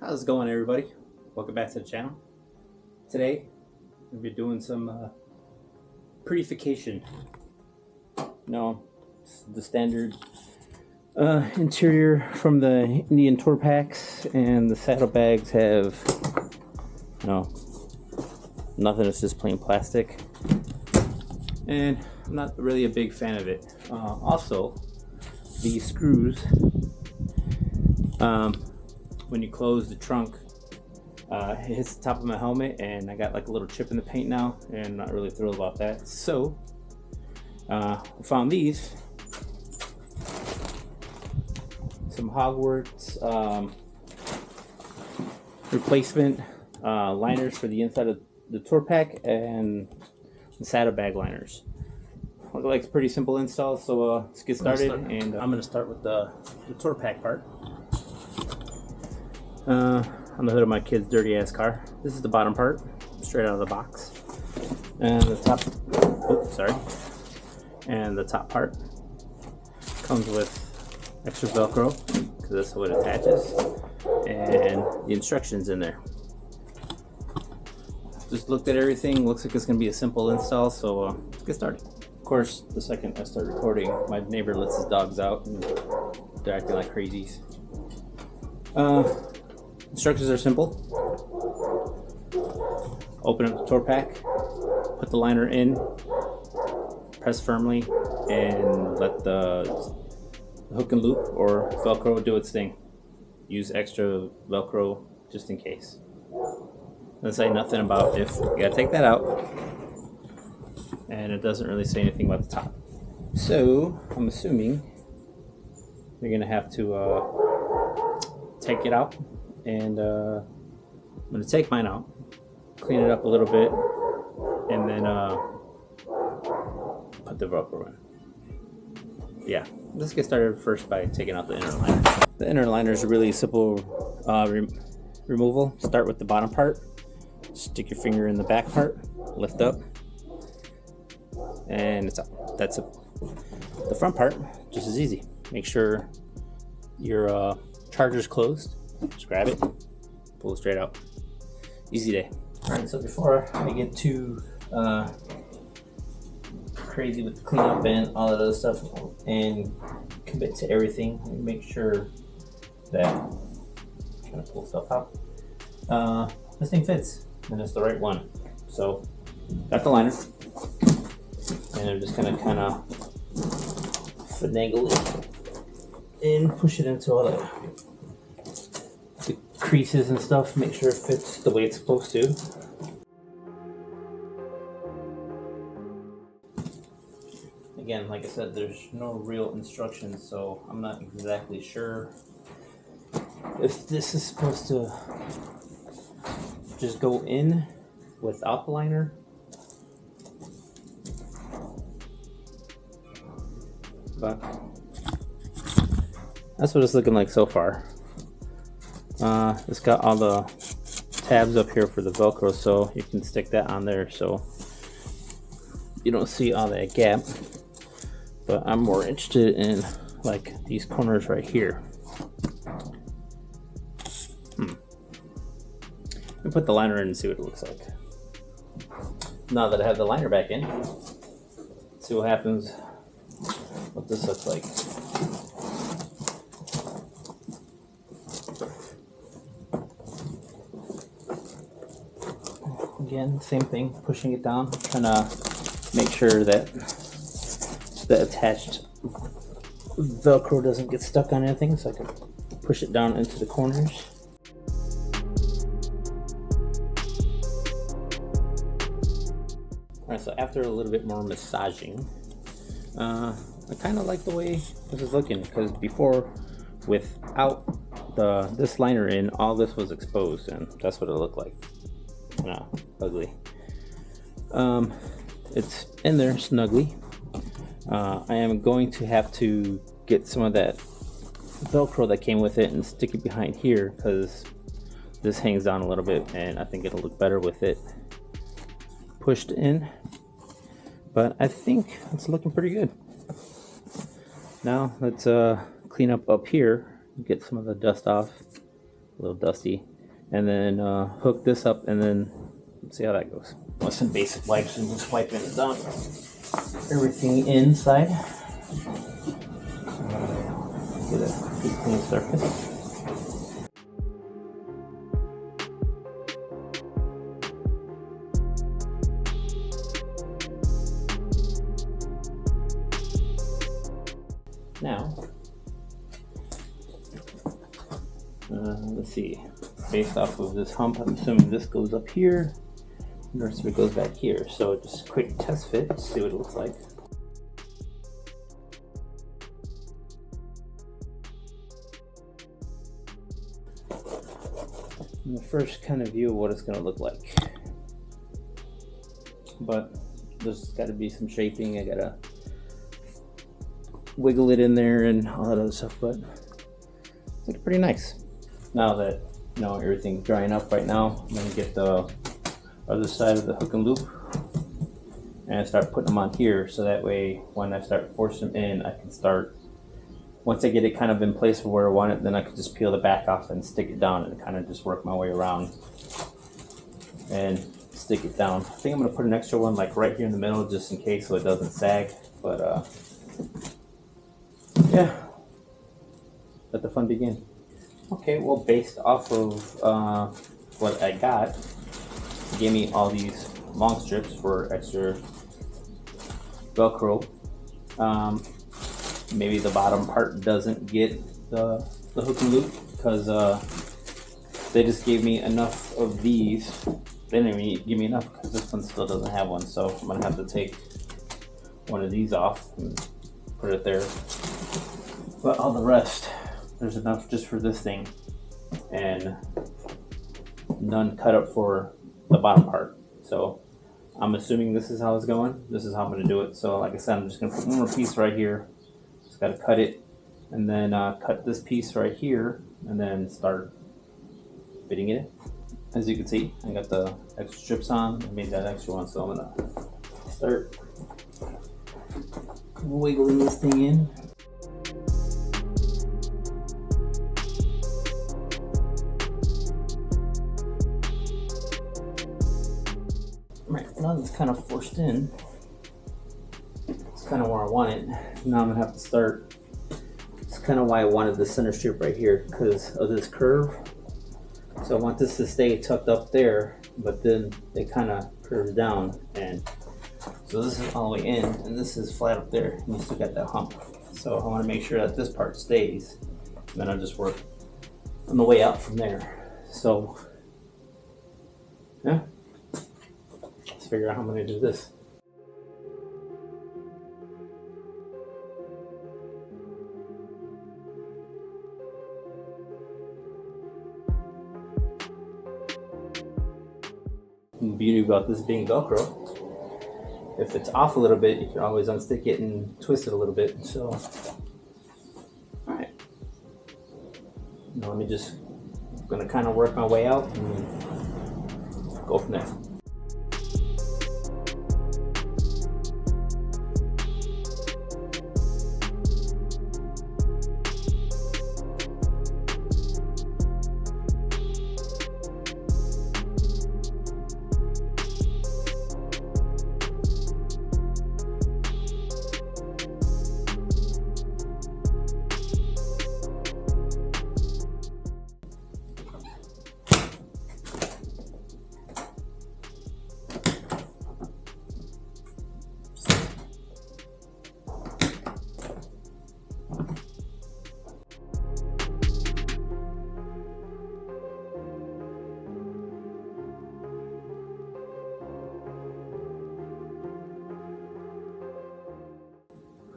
How's it going, everybody? Welcome back to the channel. Today we'll be doing some prettification. No, it's the standard interior from the Indian tour packs, and the saddlebags have nothing. It's just plain plastic, and I'm not really a big fan of it. Also, these screws, when you close the trunk, it hits the top of my helmet, and I got like a little chip in the paint now, and I'm not really thrilled about that. So I found these, some Hogwarts replacement liners for the inside of the tour pack, and the saddlebag liners. Look like it's pretty simple install, so let's get started. And I'm going to start with the tour pack part. On the hood of my kid's dirty ass car. This is the bottom part, straight out of the box, and the top. And the top part comes with extra Velcro because that's how it attaches, and the instructions in there. Just looked at everything. Looks like it's going to be a simple install, so let's get started. Of course, the second I start recording, my neighbor lets his dogs out, and they're acting like crazies. Instructions are simple. Open up the tour pack, put the liner in, press firmly, and let the hook and loop or Velcro do its thing. Use extra Velcro just in case. Doesn't say nothing about if you gotta take that out, and it doesn't really say anything about the top. So I'm assuming you're gonna have to take it out. And I'm going to take mine out, clean it up a little bit, and then put the Velcro in. Yeah, let's get started first by taking out the inner liner. The inner liner is a really simple removal. Start with the bottom part, stick your finger in the back part, lift up, and it's out. That's it. The front part, just as easy. Make sure your charger's closed. Just grab it, pull it straight out. Easy day. Alright, so before I get too crazy with the cleanup and all that other stuff and commit to everything, make sure that I'm trying to pull stuff out. This thing fits, and it's the right one. So, got the liner, and I'm just gonna kind of finagle it and push it into all the creases and stuff, make sure it fits the way it's supposed to. Again, like I said, there's no real instructions, so I'm not exactly sure if this is supposed to just go in without the liner. But that's what it's looking like so far. It's got all the tabs up here for the Velcro, so you can stick that on there so you don't see all that gap. But I'm more interested in like these corners right here. Let me put the liner in and see what it looks like. Now that I have the liner back in, let's see what happens, what this looks like. Again, same thing, pushing it down, trying to make sure that the attached Velcro doesn't get stuck on anything, so I can push it down into the corners. Alright, so after a little bit more massaging, I kind of like the way this is looking, because before, without this liner in, all this was exposed, and that's what it looked like. Ugly. It's in there snugly. I am going to have to get some of that Velcro that came with it and stick it behind here, because this hangs down a little bit, and I think it'll look better with it pushed in. But I think it's looking pretty good. Now let's clean up here, get some of the dust off a little dusty. And then hook this up, and then let's see how that goes. With some basic wipes, and just wiping it down. Everything inside. Get a good clean surface. Now, let's see, based off of this hump, I'm assuming this goes up here, the rest of it goes back here. So just a quick test fit, see what it looks like. And the first kind of view of what it's going to look like. But there's got to be some shaping, I got to wiggle it in there and all that other stuff, but it's looking pretty nice. Now that everything's drying up right now, I'm gonna get the other side of the hook and loop and start putting them on here, so that way when I start forcing them in, I can start, once I get it kind of in place where I want it, then I can just peel the back off and stick it down and kind of just work my way around and stick it down. I think I'm gonna put an extra one like right here in the middle just in case so it doesn't sag, but yeah, let the fun begin. Okay, well, based off of what I got, it gave me all these long strips for extra Velcro. Maybe the bottom part doesn't get the hook and loop because they just gave me enough of these. They didn't even give me enough because this one still doesn't have one, so I'm gonna have to take one of these off and put it there. But all the rest, there's enough just for this thing and none cut up for the bottom part. So I'm assuming this is how it's going. This is how I'm going to do it. So like I said, I'm just going to put one more piece right here. Just got to cut it and then cut this piece right here and then start fitting it in. As you can see, I got the extra strips on. I made that extra one, so I'm going to start wiggling this thing in. Right, now that's kind of forced in. It's kind of where I want it. Now I'm gonna have to start. It's kind of why I wanted the center strip right here, because of this curve. So I want this to stay tucked up there, but then it kind of curves down, and so this is all the way in, and this is flat up there, and you still got that hump. So I want to make sure that this part stays, and then I'll just work on the way out from there. So yeah. Figure out how I'm going to do this. The beauty about this being Velcro, if it's off a little bit, you can always unstick it and twist it a little bit. So, alright. Now let me just, I'm going to kind of work my way out and go from there.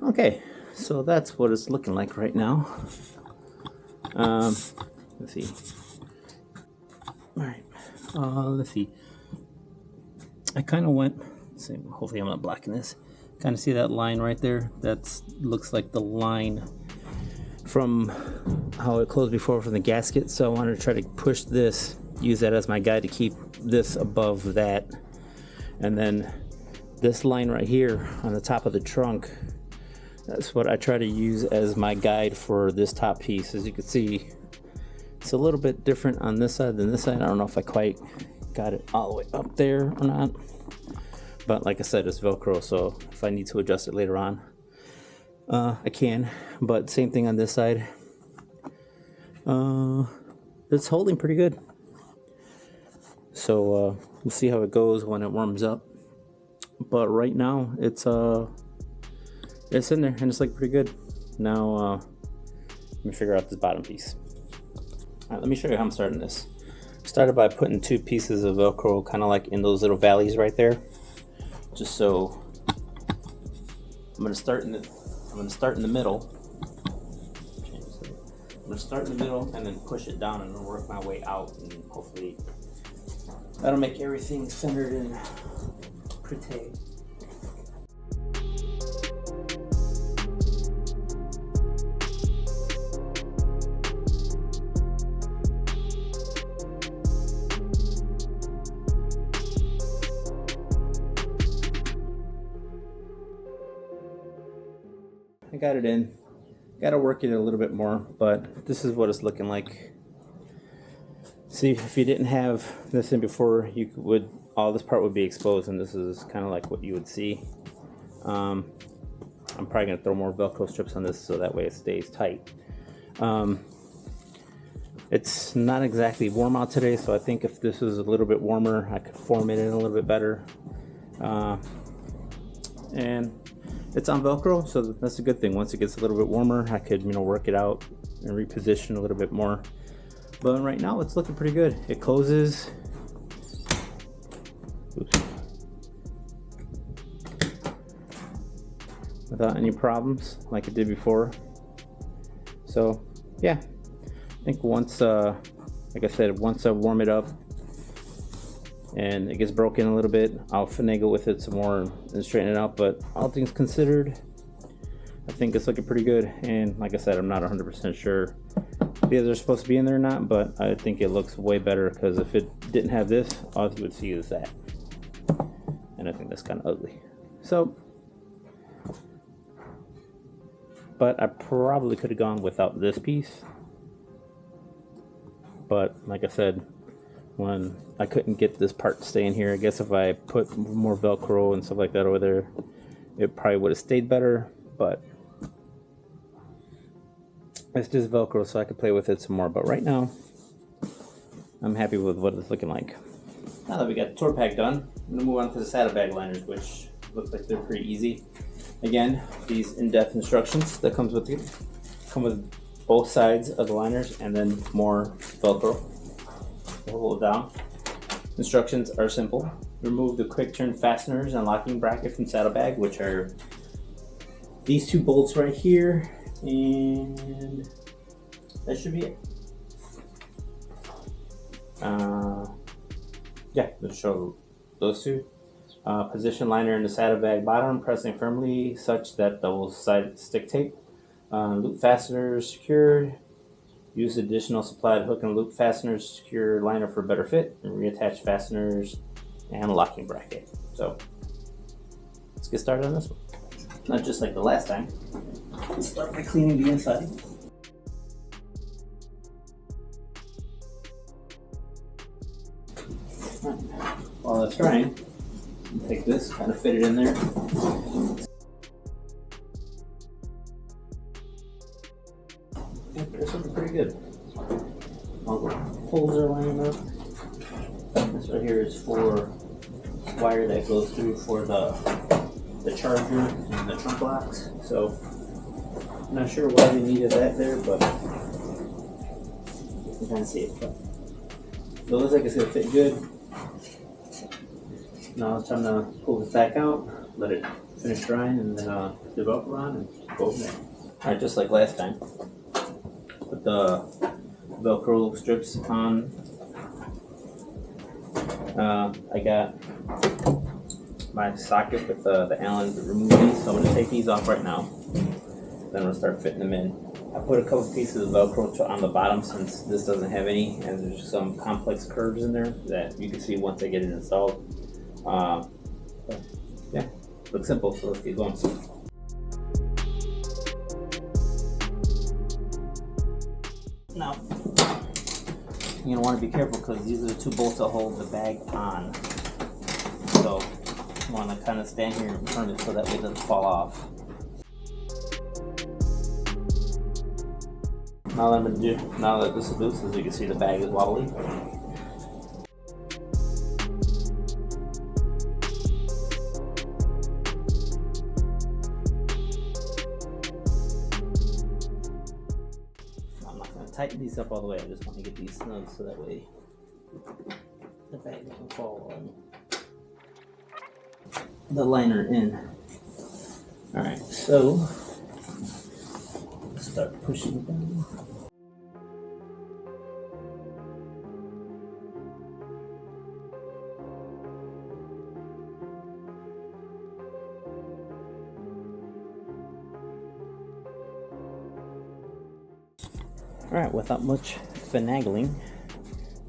Okay, so that's what it's looking like right now. Let's see. All right, let's see. I kind of went. See, hopefully I'm not blocking this. Kind of see that line right there? That looks like the line from how it closed before from the gasket. So I wanted to try to push this, use that as my guide to keep this above that, and then this line right here on the top of the trunk. That's what I try to use as my guide for this top piece. As you can see, It's a little bit different on this side than this side. I don't know if I quite got it all the way up there or not, but like I said, it's Velcro, so if I need to adjust it later on, I can. But same thing on this side. It's holding pretty good, so we'll see how it goes when it warms up. But right now it's in there and it's like pretty good. Now let me figure out this bottom piece. All right, let me show you how I'm starting this. Started by putting 2 pieces of Velcro kind of like in those little valleys right there, just so I'm going to start in the middle. I'm going to start in the middle and then push it down and then work my way out, and hopefully that'll make everything centered and pretty. I got it in. Got to work it a little bit more, but this is what it's looking like. See, if you didn't have this in before, all this part would be exposed, and this is kind of like what you would see. I'm probably gonna throw more Velcro strips on this so that way it stays tight. It's not exactly warm out today, so I think if this was a little bit warmer, I could form it in a little bit better. And it's on Velcro, so that's a good thing. Once it gets a little bit warmer, I could, work it out and reposition a little bit more. But right now, it's looking pretty good. It closes. Oops. Without any problems, like it did before. So, yeah. I think once, like I said, once I warm it up and it gets broken a little bit, I'll finagle with it some more and straighten it out. But all things considered, I think it's looking pretty good. And like I said, I'm not 100% sure if the others are supposed to be in there or not, but I think it looks way better, because if it didn't have this, all you would see is that. And I think that's kind of ugly. So, but I probably could have gone without this piece. But like I said, when I couldn't get this part to stay in here, I guess if I put more Velcro and stuff like that over there, it probably would have stayed better. But it's just Velcro, so I could play with it some more. But right now, I'm happy with what it's looking like. Now that we got the tour pack done, I'm gonna move on to the saddlebag liners, which looks like they're pretty easy. Again, these in-depth instructions that comes with it come with both sides of the liners, and then more Velcro to hold it down. Instructions are simple. Remove the quick turn fasteners and locking bracket from saddlebag, which are these 2 bolts right here, and that should be it. Yeah, let's show those 2. Position liner in the saddlebag bottom, pressing firmly such that those sides stick tape. Loop fasteners secured. Use additional supplied hook and loop fasteners to secure liner for better fit, and reattach fasteners and locking bracket. So let's get started on this one. Not just like the last time. Let's start by cleaning the inside. While that's drying, take this, kind of fit it in there. It's looking pretty good. All the holes are lining up. This right here is for wire that goes through for the charger and the trunk locks. So I'm not sure why they needed that there, but you can kind of see it. But it looks like it's gonna fit good. Now it's time to pull this back out, let it finish drying, and then put the Velcro on and go from there. All right, just like last time. Put the Velcro loop strips on. I got my socket with the Allen to remove these, so I'm going to take these off right now. Then I'm going to start fitting them in. I put a couple pieces of Velcro on the bottom, since this doesn't have any, and there's some complex curves in there that you can see once I get it installed. But yeah, looks simple, so let's get going. Now, you're gonna want to be careful because these are the two bolts that hold the bag on. So you want to kind of stand here and turn it so that way it doesn't fall off. Now that this is loose, as you can see, the bag is wobbly. I'm not going to tighten these up all the way. I just want to get these snug so that way the bag doesn't fall on the liner in. All right, so start pushing it down. Alright, without much finagling,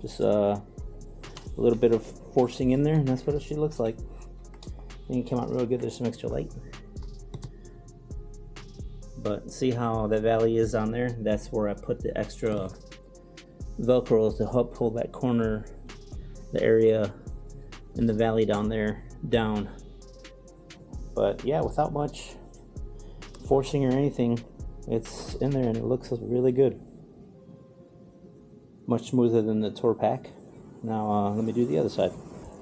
just a little bit of forcing in there, and that's what it looks like. I think it came out real good. There's some extra light. But see how the valley is on there? That's where I put the extra Velcro to help hold that corner, the area in the valley down there, down. But yeah, without much forcing or anything, it's in there and it looks really good. Much smoother than the tour pack. Now let me do the other side.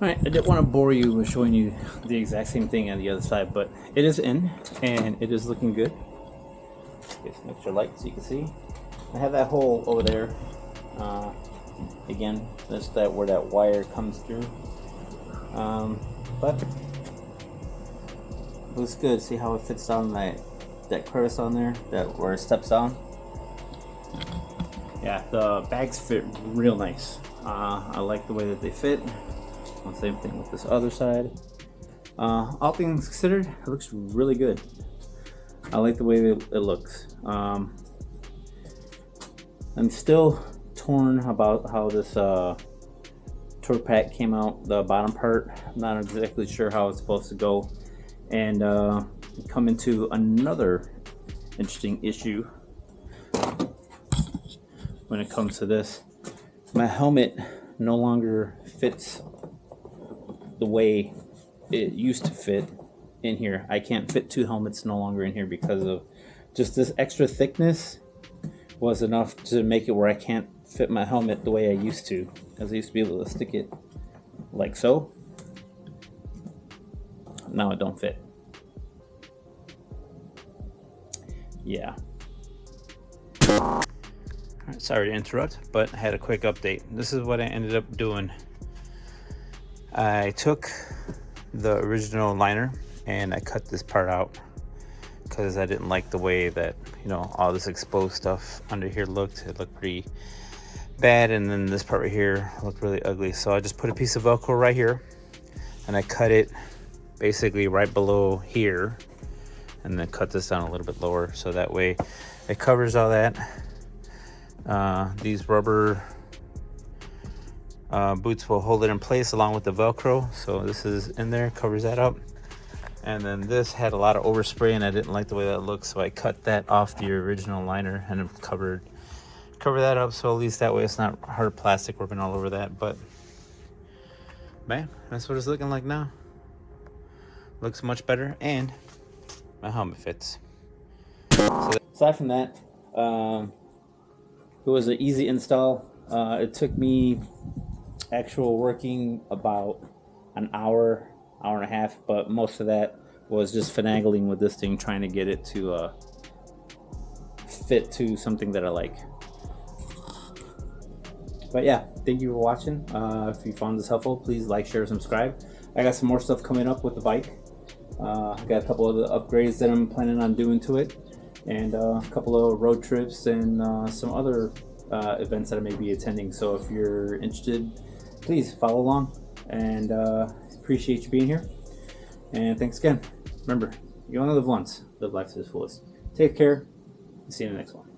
Alright, I didn't want to bore you with showing you the exact same thing on the other side, but it is in and it is looking good. Get some extra light so you can see. I have that hole over there. Again, that's where that wire comes through. But it looks good. See how it fits down that crevice on there, where it steps down. Yeah, the bags fit real nice. I like the way that they fit. Same thing with this other side. All things considered, it looks really good. I like the way it looks. I'm still torn about how this tour pack came out, the bottom part. I'm not exactly sure how it's supposed to go. And come into another interesting issue when it comes to this. My helmet no longer fits the way it used to fit in here. I can't fit two helmets no longer in here because of just this extra thickness was enough to make it where I can't fit my helmet the way I used to, because I used to be able to stick it like so. Now it don't fit. Yeah. Alright, sorry to interrupt, but I had a quick update. This is what I ended up doing. I took the original liner and I cut this part out because I didn't like the way that, all this exposed stuff under here looked. It looked pretty bad, and then this part right here looked really ugly. So I just put a piece of Velcro right here and I cut it basically right below here, and then cut this down a little bit lower so that way it covers all that. These rubber boots will hold it in place along with the Velcro, so this is in there, covers that up. And then this had a lot of overspray and I didn't like the way that looked, so I cut that off the original liner and cover that up, so at least that way it's not hard plastic rubbing all over that. But man, that's what it's looking like now. Looks much better, and my helmet fits. So aside from that, it was an easy install. It took me actual working about an hour and a half, but most of that was just finagling with this thing, trying to get it to fit to something that I like. But yeah, thank you for watching. If you found this helpful, please like, share, subscribe. I got some more stuff coming up with the bike. I got a couple of the upgrades that I'm planning on doing to it, and a couple of road trips and some other events that I may be attending. So if you're interested, please follow along, and appreciate you being here. And thanks again. Remember, you only live once. Live life to its fullest. Take care. See you in the next one.